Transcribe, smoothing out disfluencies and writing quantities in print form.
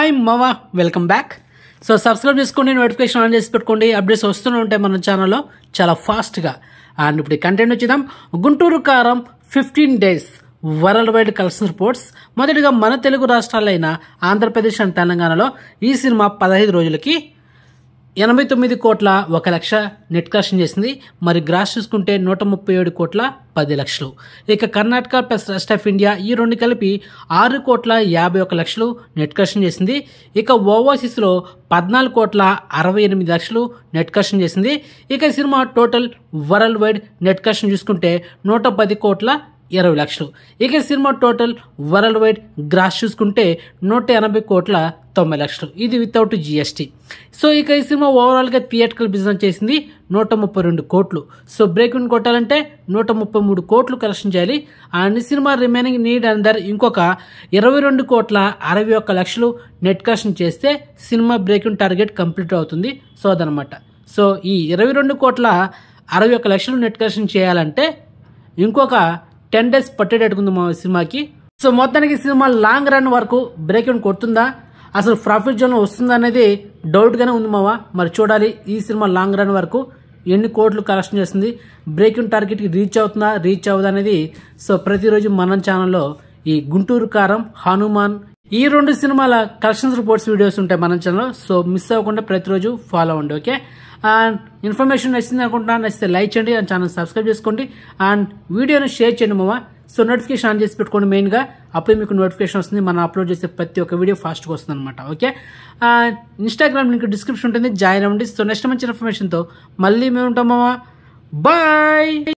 Hi మావా, welcome back. So subscribe చేసుకోండి, notification on చేసి పెట్టుకోండి. అప్డేట్స్ వస్తూనే ఉంటాయి మన ఛానల్లో చాలా ఫాస్ట్గా. అండ్ ఇప్పుడు కంటెంట్ వచ్చేద్దాం. గుంటూరు కారం 15 days world wide collection reports. మొదటిగా మన తెలుగు రాష్ట్రాలైన ఆంధ్రప్రదేశ్ అండ్ తెలంగాణలో ఈ సినిమా 15 రోజులకి 89 కోట్ల 1 లక్ష నెట్ కలెక్షన్ చేసింది. మరి గ్రాస్ చూసుకుంటే 137 కోట్ల 10 లక్షలు. ఇక Karnataka plus rest of India ఈ రెండు కలిపి 6 కోట్ల 51 లక్షలు నెట్ కలెక్షన్ చేసింది. ఇక ఓవర్సీస్లో 14 కోట్ల 68 లక్షలు నెట్ కలెక్షన్ చేసింది. ఇక cinema total worldwide net collection చూసుకుంటే 110 కోట్ల 20 లక్షలు. ఇక cinema total worldwide gross చూసుకుంటే 180 కోట్ల 90 లక్షలు. ఇది వితౌట్ జిఎస్టీ. సో ఇక ఈ సినిమా ఓవరాల్గా థియేట్రికల్ బిజినెస్ చేసింది 132 కోట్లు. సో బ్రేక్ ఇన్ కొట్టాలంటే 133 కోట్లు కలెక్షన్ చేయాలి. అండ్ సినిమా రిమైనింగ్ నీడ్ అందర్ ఇంకొక 22 కోట్ల 61 లక్షలు నెట్ కలెక్షన్ చేస్తే cinema break in target complete అవుతుంది. సో అదనమాట. సో ఈ 22 కోట్ల 61 లక్షలు నెట్ కలెక్షన్ చేయాలంటే ఇంకొక 10 days పట్టేటట్టుకుంది మా సినిమాకి. సో మొత్తానికి సినిమా లాంగ్ రన్ వరకు బ్రేక్ ఇన్ కొడుతుందా, అసలు ప్రాఫిట్ జోన్ వస్తుందా అనేది డౌట్గానే ఉంది మావా. మరి చూడాలి ఈ సినిమా లాంగ్ రన్ వరకు ఎన్ని కోట్లు కలెక్షన్ చేస్తుంది, బ్రేక్ ఇన్ టార్గెట్కి రీచ్ అవుతుందా రీచ్ అవ్వదా అనేది. సో ప్రతిరోజు మన ఛానల్లో ఈ గుంటూరు కారం, హనుమాన్ ఈ 2 సినిమాల కలెక్షన్స్ రిపోర్ట్స్ వీడియోస్ ఉంటాయి మన ఛానల్లో. సో మిస్ అవ్వకుండా ప్రతిరోజు ఫాలో అవ్వండి. ఓకే. అండ్ ఇన్ఫర్మేషన్ నచ్చింది అనుకుంటున్నా, నచ్చితే లైక్ చేయండి, అండ్ ఛానల్ సబ్స్క్రైబ్ చేసుకోండి, అండ్ వీడియోని షేర్ చేయండి మామ. సో నోటిఫికేషన్ ఆన్ చేసి పెట్టుకోండి మెయిన్గా, అప్పుడే మీకు నోటిఫికేషన్ వస్తుంది. మనం అప్లోడ్ చేసే ప్రతి ఒక్క వీడియో ఫాస్ట్గా వస్తుంది అనమాట. ఓకే. ఇన్స్టాగ్రామ్ లింక్ డిస్క్రిప్షన్ ఉంటుంది, జాయిన్ అవ్వండి. సో నెక్స్ట్ మంచి ఇన్ఫర్మేషన్తో మళ్ళీ మేము ఉంటాం మామ. బాయ్.